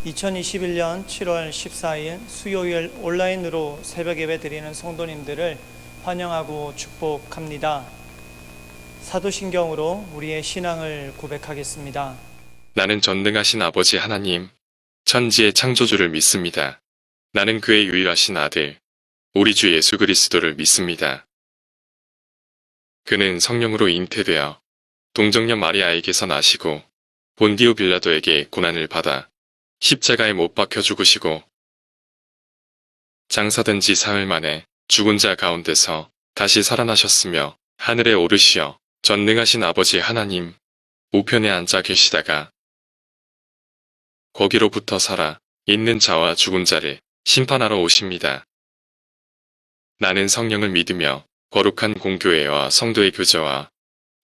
2021년 7월 14일 수요일 온라인으로 새벽 예배 드리는 성도님들을 환영하고 축복합니다. 사도신경으로 우리의 신앙을 고백하겠습니다. 나는 전능하신 아버지 하나님, 천지의 창조주를 믿습니다. 나는 그의 유일하신 아들, 우리 주 예수 그리스도를 믿습니다. 그는 성령으로 잉태되어 동정녀 마리아에게서 나시고 본디오 빌라도에게 고난을 받아 십자가에 못 박혀 죽으시고 장사된 지 사흘 만에 죽은 자 가운데서 다시 살아나셨으며 하늘에 오르시어 전능하신 아버지 하나님 우편에 앉아 계시다가 거기로부터 살아 있는 자와 죽은 자를 심판하러 오십니다. 나는 성령을 믿으며 거룩한 공교회와 성도의 교제와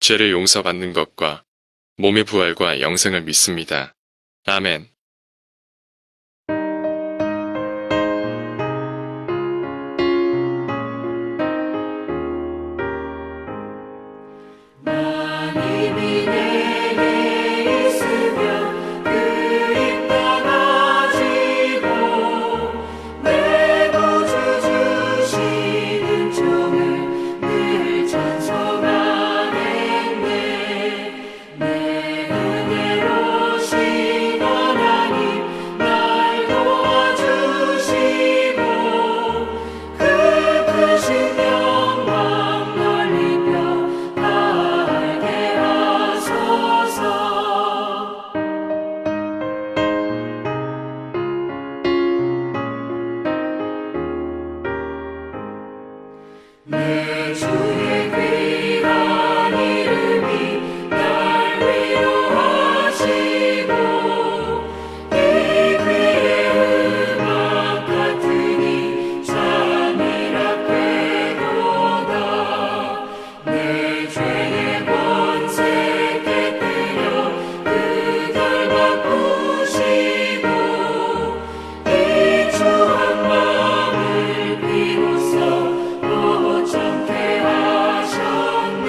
죄를 용서받는 것과 몸의 부활과 영생을 믿습니다. 아멘. 내 주의 귀한 이름이 날 위로하시고 이 귀의 음악 같으니 잠이랍게도다. 내 죄의 권세 깨뜨려 그 결 바꾸시고 이 추한 마음을 비로소 정케 하셨네.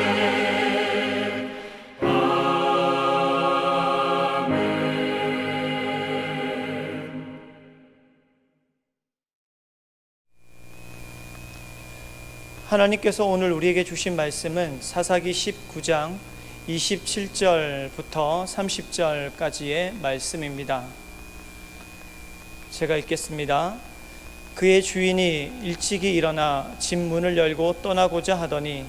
아멘. 하나님께서 오늘 우리에게 주신 말씀은 사사기 19장 27절부터 30절까지의 말씀입니다. 제가 읽겠습니다. 그의 주인이 일찍이 일어나 집 문을 열고 떠나고자 하더니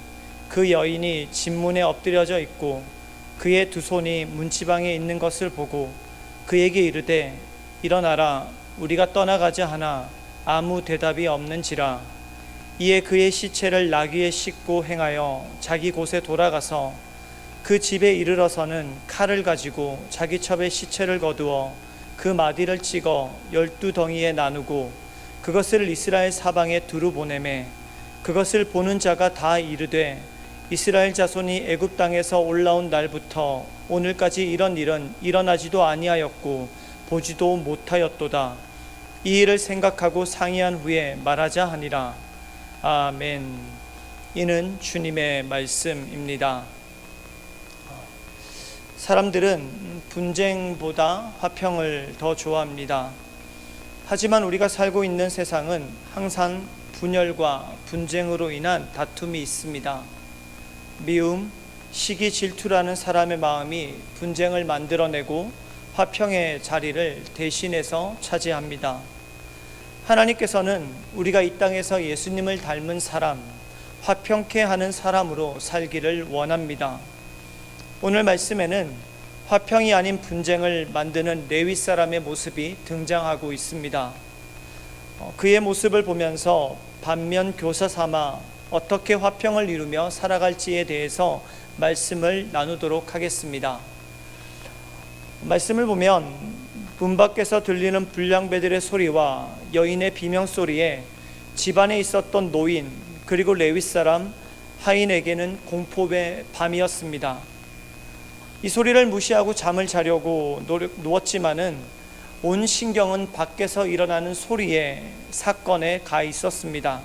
그 여인이 집 문에 엎드려져 있고 그의 두 손이 문지방에 있는 것을 보고 그에게 이르되 일어나라 우리가 떠나가자 하나 아무 대답이 없는지라. 이에 그의 시체를 나귀에 싣고 행하여 자기 곳에 돌아가서 그 집에 이르러서는 칼을 가지고 자기 첩에 시체를 거두어 그 마디를 찍어 12덩이에 나누고 그것을 이스라엘 사방에 두루 보내매 그것을 보는 자가 다 이르되 이스라엘 자손이 애굽 땅에서 올라온 날부터 오늘까지 이런 일은 일어나지도 아니하였고 보지도 못하였도다. 이 일을 생각하고 상의한 후에 말하자 하니라. 아멘. 이는 주님의 말씀입니다. 사람들은 분쟁보다 화평을 더 좋아합니다. 하지만 우리가 살고 있는 세상은 항상 분열과 분쟁으로 인한 다툼이 있습니다. 미움, 시기, 질투라는 사람의 마음이 분쟁을 만들어내고 화평의 자리를 대신해서 차지합니다. 하나님께서는 우리가 이 땅에서 예수님을 닮은 사람, 화평케 하는 사람으로 살기를 원합니다. 오늘 말씀에는 화평이 아닌 분쟁을 만드는 레위 사람의 모습이 등장하고 있습니다. 그의 모습을 보면서 반면 교사 삼아 어떻게 화평을 이루며 살아갈지에 대해서 말씀을 나누도록 하겠습니다. 말씀을 보면 문 밖에서 들리는 불량배들의 소리와 여인의 비명소리에 집안에 있었던 노인 그리고 레위 사람 하인에게는 공포의 밤이었습니다. 이 소리를 무시하고 잠을 자려고 누웠지만은 온 신경은 밖에서 일어나는 소리에 사건에 가 있었습니다.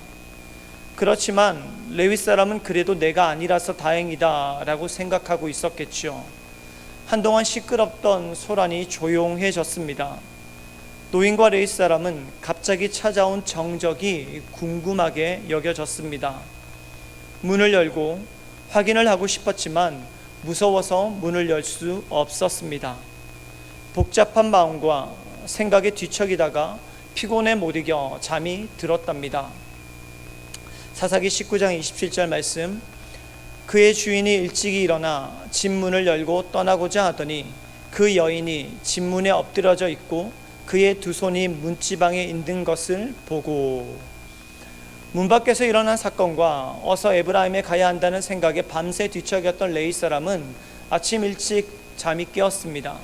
그렇지만 레위 사람은 그래도 내가 아니라서 다행이다 라고 생각하고 있었겠죠. 한동안 시끄럽던 소란이 조용해졌습니다. 노인과 레위 사람은 갑자기 찾아온 정적이 궁금하게 여겨졌습니다. 문을 열고 확인을 하고 싶었지만 무서워서 문을 열 수 없었습니다. 복잡한 마음과 생각에 뒤척이다가 피곤에 못 이겨 잠이 들었답니다. 사사기 19장 27절 말씀, 그의 주인이 일찍이 일어나 집 문을 열고 떠나고자 하더니 그 여인이 집 문에 엎드러져 있고 그의 두 손이 문지방에 있는 것을 보고. 문 밖에서 일어난 사건과 어서 에브라임에 가야 한다는 생각에 밤새 뒤척였던 레위 사람은 아침 일찍 잠이 깨었습니다.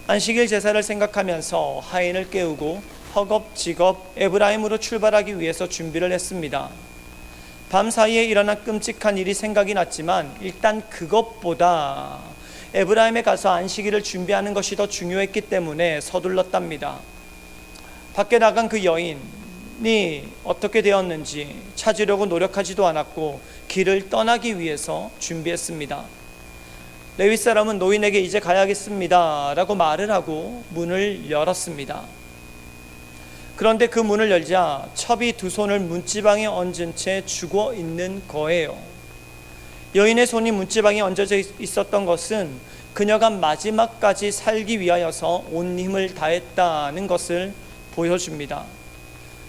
안식일 제사를 생각하면서 하인을 깨우고 허겁지겁 에브라임으로 출발하기 위해서 준비를 했습니다. 밤 사이에 일어난 끔찍한 일이 생각이 났지만 일단 그것보다 에브라임에 가서 안식일을 준비하는 것이 더 중요했기 때문에 서둘렀답니다. 밖에 나간 그 여인이 어떻게 되었는지 찾으려고 노력하지도 않았고 길을 떠나기 위해서 준비했습니다. 레위 사람은 노인에게 이제 가야겠습니다 라고 말을 하고 문을 열었습니다. 그런데 그 문을 열자 첩이 두 손을 문지방에 얹은 채 죽어 있는 거예요. 여인의 손이 문지방에 얹어져 있었던 것은 그녀가 마지막까지 살기 위하여서 온 힘을 다했다는 것을 보여줍니다.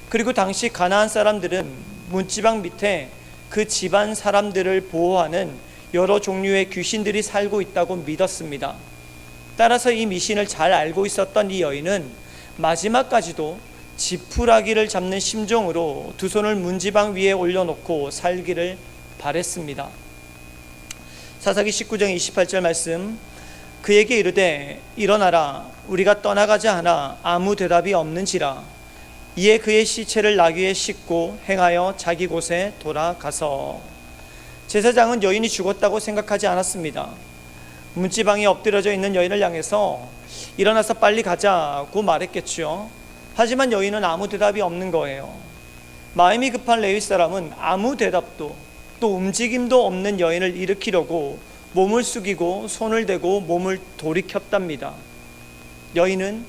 그리고 당시 가나안 사람들은 문지방 밑에 그 집안 사람들을 보호하는 여러 종류의 귀신들이 살고 있다고 믿었습니다. 따라서 이 미신을 잘 알고 있었던 이 여인은 마지막까지도 지푸라기를 잡는 심정으로 두 손을 문지방 위에 올려놓고 살기를 바랬습니다. 사사기 19장 28절 말씀, 그에게 이르되 일어나라 우리가 떠나가자 하나 아무 대답이 없는지라. 이에 그의 시체를 나귀에 싣고 행하여 자기 곳에 돌아가서. 제사장은 여인이 죽었다고 생각하지 않았습니다. 문지방에 엎드려져 있는 여인을 향해서 일어나서 빨리 가자고 말했겠죠. 하지만 여인은 아무 대답이 없는 거예요. 마음이 급한 레위 사람은 아무 대답도 또 움직임도 없는 여인을 일으키려고 몸을 숙이고 손을 대고 몸을 돌이켰답니다. 여인은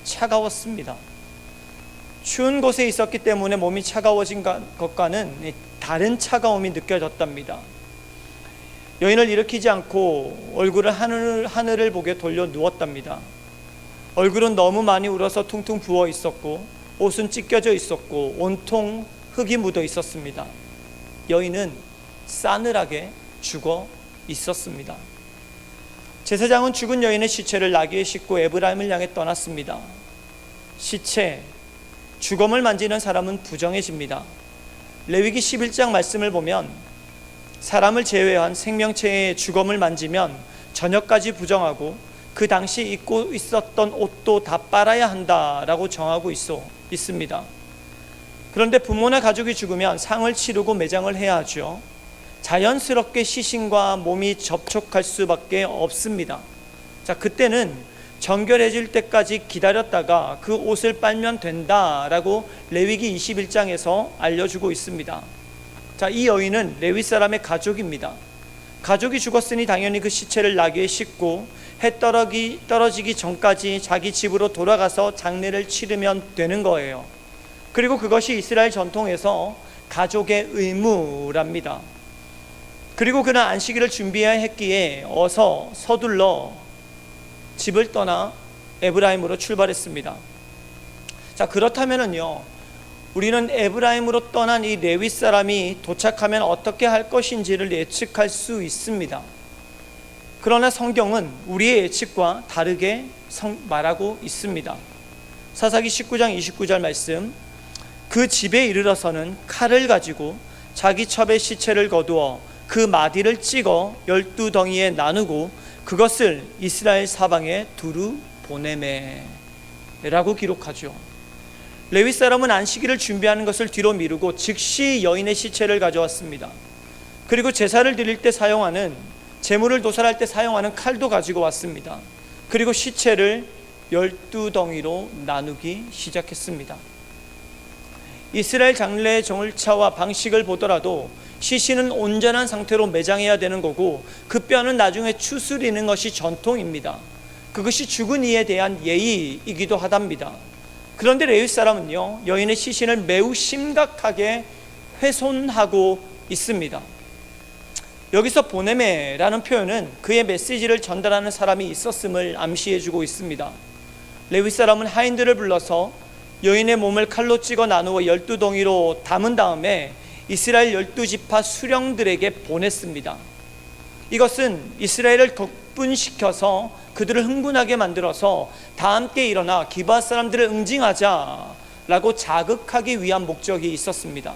차가웠습니다. 추운 곳에 있었기 때문에 몸이 차가워진 것과는 다른 차가움이 느껴졌답니다. 여인을 일으키지 않고 얼굴을 하늘을 보게 돌려 누웠답니다. 얼굴은 너무 많이 울어서 퉁퉁 부어 있었고 옷은 찢겨져 있었고 온통 흙이 묻어 있었습니다. 여인은 싸늘하게 죽어 있었습니다. 제사장은 죽은 여인의 시체를 나귀에 싣고 에브라임을 향해 떠났습니다. 시체, 죽음을 만지는 사람은 부정해집니다. 레위기 11장 말씀을 보면 사람을 제외한 생명체의 죽음을 만지면 저녁까지 부정하고 그 당시 입고 있었던 옷도 다 빨아야 한다라고 정하고 있습니다. 그런데 부모나 가족이 죽으면 상을 치르고 매장을 해야 하죠. 자연스럽게 시신과 몸이 접촉할 수밖에 없습니다. 자, 그때는 정결해질 때까지 기다렸다가 그 옷을 빨면 된다라고 레위기 21장에서 알려주고 있습니다. 자, 이 여인은 레위 사람의 가족입니다. 가족이 죽었으니 당연히 그 시체를 나귀에 싣고 해 떨어지기 전까지 자기 집으로 돌아가서 장례를 치르면 되는 거예요. 그리고 그것이 이스라엘 전통에서 가족의 의무랍니다. 그리고 그는 안식일을 준비해야 했기에 어서 서둘러 집을 떠나 에브라임으로 출발했습니다. 자, 그렇다면은요, 우리는 에브라임으로 떠난 이 레위 사람이 도착하면 어떻게 할 것인지를 예측할 수 있습니다. 그러나 성경은 우리의 예측과 다르게 말하고 있습니다. 사사기 19장 29절 말씀, 그 집에 이르러서는 칼을 가지고 자기 첩의 시체를 거두어 그 마디를 찍어 12덩이에 나누고 그것을 이스라엘 사방에 두루 보내매 라고 기록하죠. 레위 사람은 안식일을 준비하는 것을 뒤로 미루고 즉시 여인의 시체를 가져왔습니다. 그리고 제사를 드릴 때 사용하는, 제물을 도살할 때 사용하는 칼도 가지고 왔습니다. 그리고 시체를 12덩이로 나누기 시작했습니다. 이스라엘 장례의 절차와 방식을 보더라도 시신은 온전한 상태로 매장해야 되는 거고 그 뼈는 나중에 추스리는 것이 전통입니다. 그것이 죽은 이에 대한 예의이기도 하답니다. 그런데 레위 사람은요, 여인의 시신을 매우 심각하게 훼손하고 있습니다. 여기서 보네메라는 표현은 그의 메시지를 전달하는 사람이 있었음을 암시해주고 있습니다. 레위 사람은 하인들을 불러서 여인의 몸을 칼로 찍어 나누어 12덩이로 담은 다음에 이스라엘 12지파 수령들에게 보냈습니다. 이것은 이스라엘을 격분시켜서 그들을 흥분하게 만들어서 다 함께 일어나 기브아 사람들을 응징하자라고 자극하기 위한 목적이 있었습니다.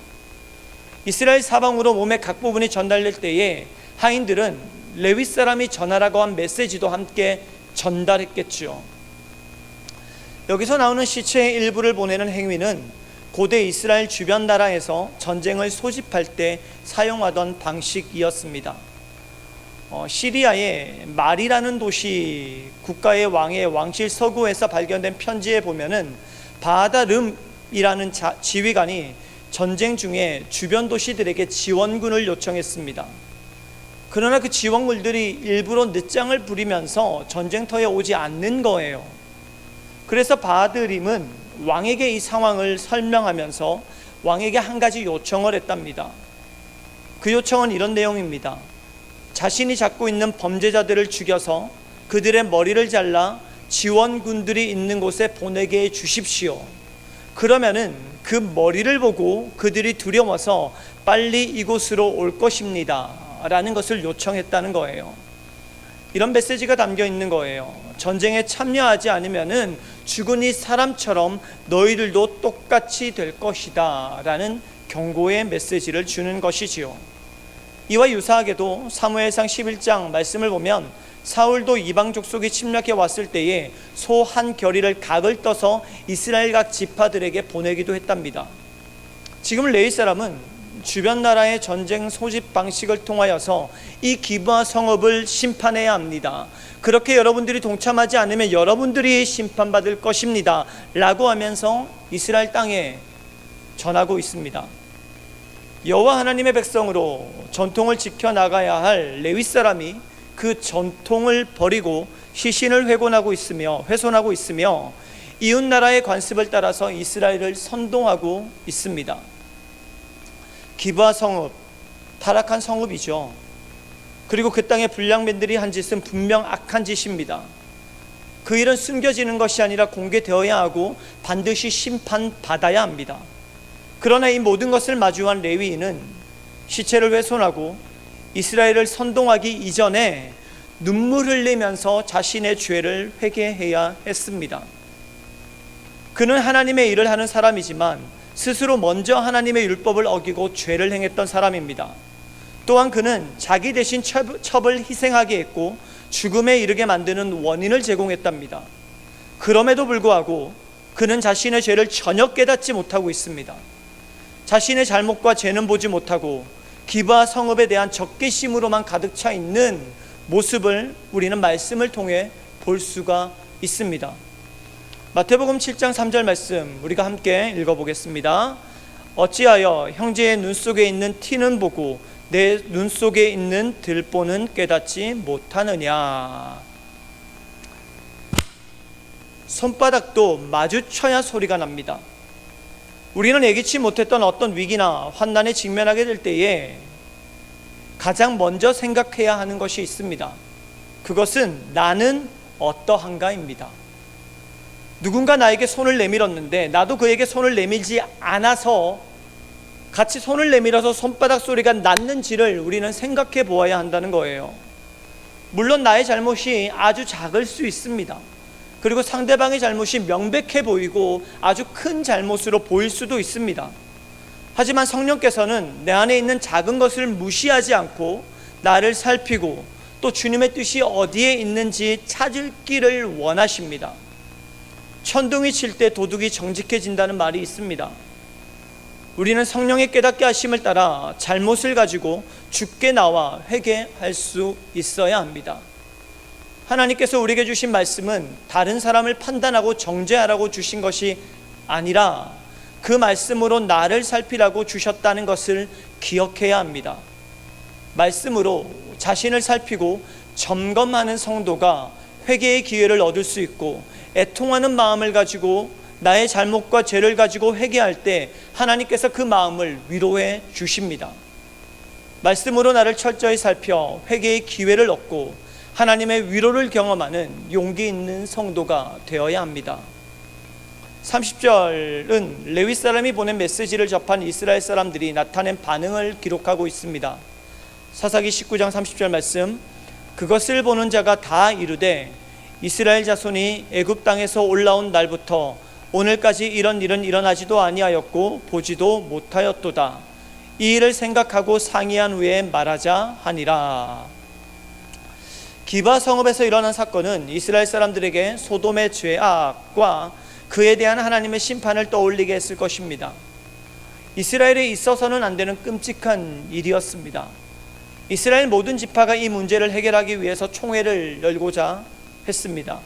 이스라엘 사방으로 몸의 각 부분이 전달될 때에 하인들은 레위 사람이 전하라고 한 메시지도 함께 전달했겠죠. 여기서 나오는 시체의 일부를 보내는 행위는 고대 이스라엘 주변 나라에서 전쟁을 소집할 때 사용하던 방식이었습니다. 시리아의 말이라는 도시 국가의 왕의 왕실 서구에서 발견된 편지에 보면은 바하다름이라는 지휘관이 전쟁 중에 주변 도시들에게 지원군을 요청했습니다. 그러나 그 지원군들이 일부러 늦장을 부리면서 전쟁터에 오지 않는 거예요. 그래서 바하드림은 왕에게 이 상황을 설명하면서 왕에게 한 가지 요청을 했답니다. 그 요청은 이런 내용입니다. 자신이 잡고 있는 범죄자들을 죽여서 그들의 머리를 잘라 지원군들이 있는 곳에 보내게 해 주십시오. 그러면은 그 머리를 보고 그들이 두려워서 빨리 이곳으로 올 것입니다 라는 것을 요청했다는 거예요. 이런 메시지가 담겨 있는 거예요. 전쟁에 참여하지 않으면은 죽은 이 사람처럼 너희들도 똑같이 될 것이다 라는 경고의 메시지를 주는 것이지요. 이와 유사하게도 사무엘상 11장 말씀을 보면 사울도 이방 족속이 침략해 왔을 때에 소 한 겨리를 각을 떠서 이스라엘 각 지파들에게 보내기도 했답니다. 지금 레위 사람은 주변 나라의 전쟁 소집 방식을 통하여서 이 기브아 성읍을 심판해야 합니다. 그렇게 여러분들이 동참하지 않으면 여러분들이 심판받을 것입니다 라고 하면서 이스라엘 땅에 전하고 있습니다. 여호와 하나님의 백성으로 전통을 지켜나가야 할 레위 사람이 그 전통을 버리고 시신을 훼손하고 있으며 이웃 나라의 관습을 따라서 이스라엘을 선동하고 있습니다. 기브아 성읍, 타락한 성읍이죠. 그리고 그 땅의 불량맨들이 한 짓은 분명 악한 짓입니다. 그 일은 숨겨지는 것이 아니라 공개되어야 하고 반드시 심판받아야 합니다. 그러나 이 모든 것을 마주한 레위인은 시체를 훼손하고 이스라엘을 선동하기 이전에 눈물 흘리면서 자신의 죄를 회개해야 했습니다. 그는 하나님의 일을 하는 사람이지만 스스로 먼저 하나님의 율법을 어기고 죄를 행했던 사람입니다. 또한 그는 자기 대신 첩을 희생하게 했고 죽음에 이르게 만드는 원인을 제공했답니다. 그럼에도 불구하고 그는 자신의 죄를 전혀 깨닫지 못하고 있습니다. 자신의 잘못과 죄는 보지 못하고 기브아 성읍에 대한 적개심으로만 가득 차 있는 모습을 우리는 말씀을 통해 볼 수가 있습니다. 마태복음 7장 3절 말씀 우리가 함께 읽어보겠습니다. 어찌하여 형제의 눈 속에 있는 티는 보고 내 눈 속에 있는 들보는 깨닫지 못하느냐. 손바닥도 마주쳐야 소리가 납니다. 우리는 예기치 못했던 어떤 위기나 환난에 직면하게 될 때에 가장 먼저 생각해야 하는 것이 있습니다. 그것은 나는 어떠한가입니다. 누군가 나에게 손을 내밀었는데 나도 그에게 손을 내밀지 않아서 같이 손을 내밀어서 손바닥 소리가 났는지를 우리는 생각해 보아야 한다는 거예요. 물론 나의 잘못이 아주 작을 수 있습니다. 그리고 상대방의 잘못이 명백해 보이고 아주 큰 잘못으로 보일 수도 있습니다. 하지만 성령께서는 내 안에 있는 작은 것을 무시하지 않고 나를 살피고 또 주님의 뜻이 어디에 있는지 찾을 길을 원하십니다. 천둥이 칠 때 도둑이 정직해진다는 말이 있습니다. 우리는 성령의 깨닫게 하심을 따라 잘못을 가지고 주께 나와 회개할 수 있어야 합니다. 하나님께서 우리에게 주신 말씀은 다른 사람을 판단하고 정죄하라고 주신 것이 아니라 그 말씀으로 나를 살피라고 주셨다는 것을 기억해야 합니다. 말씀으로 자신을 살피고 점검하는 성도가 회개의 기회를 얻을 수 있고 애통하는 마음을 가지고 나의 잘못과 죄를 가지고 회개할 때 하나님께서 그 마음을 위로해 주십니다. 말씀으로 나를 철저히 살펴 회개의 기회를 얻고 하나님의 위로를 경험하는 용기 있는 성도가 되어야 합니다. 30절은 레위 사람이 보낸 메시지를 접한 이스라엘 사람들이 나타낸 반응을 기록하고 있습니다. 사사기 19장 30절 말씀, 그것을 보는 자가 다 이르되 이스라엘 자손이 애굽 땅에서 올라온 날부터 오늘까지 이런 일은 일어나지도 아니하였고 보지도 못하였도다. 이 일을 생각하고 상의한 후에 말하자 하니라. 기바 성읍에서 일어난 사건은 이스라엘 사람들에게 소돔의 죄악과 그에 대한 하나님의 심판을 떠올리게 했을 것입니다. 이스라엘에 있어서는 안 되는 끔찍한 일이었습니다. 이스라엘 모든 지파가 이 문제를 해결하기 위해서 총회를 열고자 했습니다.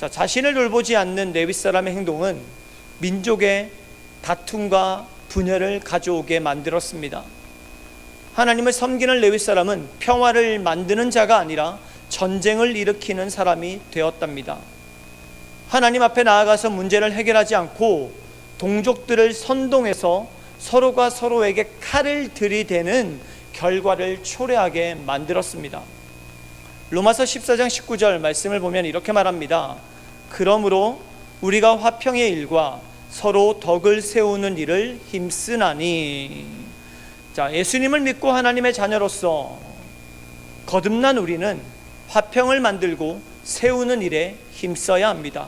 자신을 돌보지 않는 레위 사람의 행동은 민족의 다툼과 분열을 가져오게 만들었습니다. 하나님을 섬기는 레위 사람은 평화를 만드는 자가 아니라 전쟁을 일으키는 사람이 되었답니다. 하나님 앞에 나아가서 문제를 해결하지 않고 동족들을 선동해서 서로가 서로에게 칼을 들이대는 결과를 초래하게 만들었습니다. 로마서 14장 19절 말씀을 보면 이렇게 말합니다. 그러므로 우리가 화평의 일과 서로 덕을 세우는 일을 힘쓰나니. 예수님을 믿고 하나님의 자녀로서 거듭난 우리는 화평을 만들고 세우는 일에 힘써야 합니다.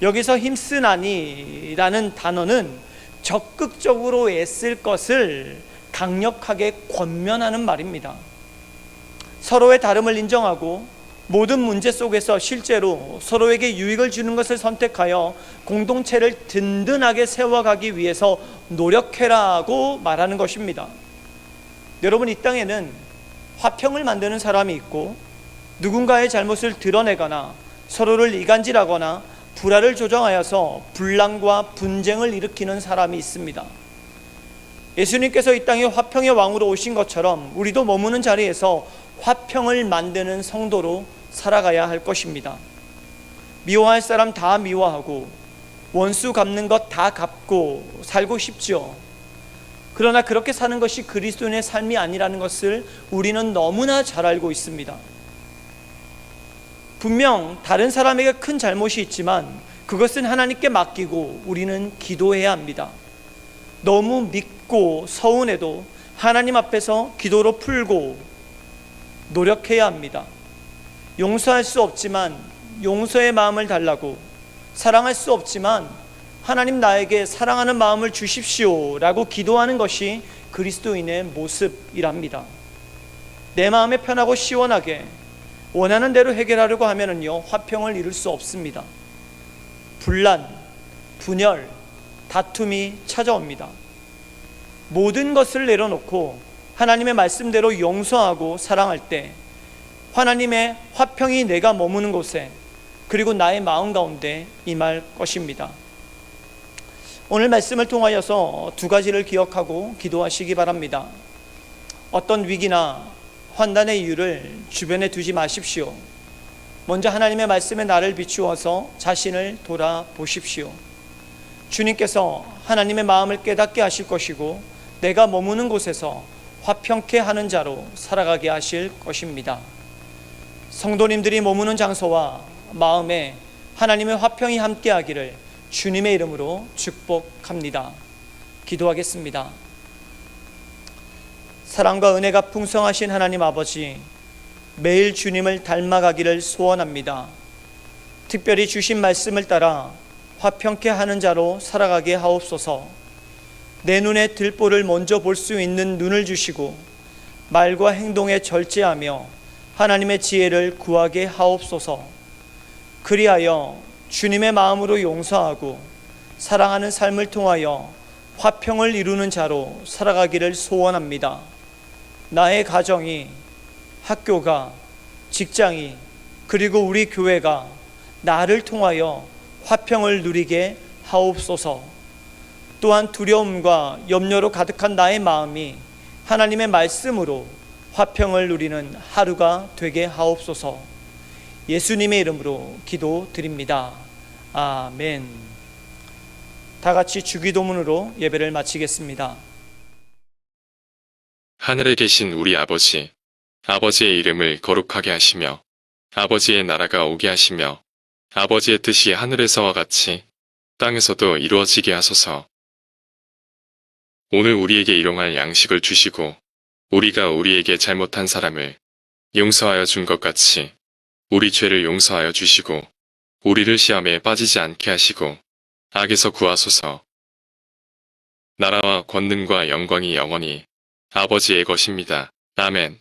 여기서 힘쓰나니라는 단어는 적극적으로 애쓸 것을 강력하게 권면하는 말입니다. 서로의 다름을 인정하고 모든 문제 속에서 실제로 서로에게 유익을 주는 것을 선택하여 공동체를 든든하게 세워가기 위해서 노력해라고 말하는 것입니다. 여러분, 이 땅에는 화평을 만드는 사람이 있고 누군가의 잘못을 드러내거나 서로를 이간질하거나 불화를 조장하여서 분란과 분쟁을 일으키는 사람이 있습니다. 예수님께서 이 땅에 화평의 왕으로 오신 것처럼 우리도 머무는 자리에서 화평을 만드는 성도로 살아가야 할 것입니다. 미워할 사람 다 미워하고 원수 갚는 것 다 갚고 살고 싶죠. 그러나 그렇게 사는 것이 그리스도인의 삶이 아니라는 것을 우리는 너무나 잘 알고 있습니다. 분명 다른 사람에게 큰 잘못이 있지만 그것은 하나님께 맡기고 우리는 기도해야 합니다. 너무 믿고 서운해도 하나님 앞에서 기도로 풀고 노력해야 합니다. 용서할 수 없지만 용서의 마음을 달라고, 사랑할 수 없지만 하나님 나에게 사랑하는 마음을 주십시오 라고 기도하는 것이 그리스도인의 모습이랍니다. 내 마음에 편하고 시원하게 원하는 대로 해결하려고 하면은요, 화평을 이룰 수 없습니다. 분란, 분열, 다툼이 찾아옵니다. 모든 것을 내려놓고 하나님의 말씀대로 용서하고 사랑할 때 하나님의 화평이 내가 머무는 곳에, 그리고 나의 마음 가운데 임할 것입니다. 오늘 말씀을 통하여서 두 가지를 기억하고 기도하시기 바랍니다. 어떤 위기나 환난의 이유를 주변에 두지 마십시오. 먼저 하나님의 말씀에 나를 비추어서 자신을 돌아보십시오. 주님께서 하나님의 마음을 깨닫게 하실 것이고 내가 머무는 곳에서 화평케 하는 자로 살아가게 하실 것입니다. 성도님들이 머무는 장소와 마음에 하나님의 화평이 함께하기를 주님의 이름으로 축복합니다. 기도하겠습니다. 사랑과 은혜가 풍성하신 하나님 아버지, 매일 주님을 닮아가기를 소원합니다. 특별히 주신 말씀을 따라 화평케 하는 자로 살아가게 하옵소서. 내 눈에 들보를 먼저 볼 수 있는 눈을 주시고 말과 행동에 절제하며 하나님의 지혜를 구하게 하옵소서. 그리하여 주님의 마음으로 용서하고 사랑하는 삶을 통하여 화평을 이루는 자로 살아가기를 소원합니다. 나의 가정이, 학교가, 직장이, 그리고 우리 교회가 나를 통하여 화평을 누리게 하옵소서. 또한 두려움과 염려로 가득한 나의 마음이 하나님의 말씀으로 화평을 누리는 하루가 되게 하옵소서. 예수님의 이름으로 기도드립니다. 아멘. 다 같이 주기도문으로 예배를 마치겠습니다. 하늘에 계신 우리 아버지, 아버지의 이름을 거룩하게 하시며 아버지의 나라가 오게 하시며 아버지의 뜻이 하늘에서와 같이 땅에서도 이루어지게 하소서. 오늘 우리에게 일용할 양식을 주시고 우리가 우리에게 잘못한 사람을 용서하여 준 것 같이 우리 죄를 용서하여 주시고 우리를 시험에 빠지지 않게 하시고 악에서 구하소서. 나라와 권능과 영광이 영원히 아버지의 것입니다. 아멘.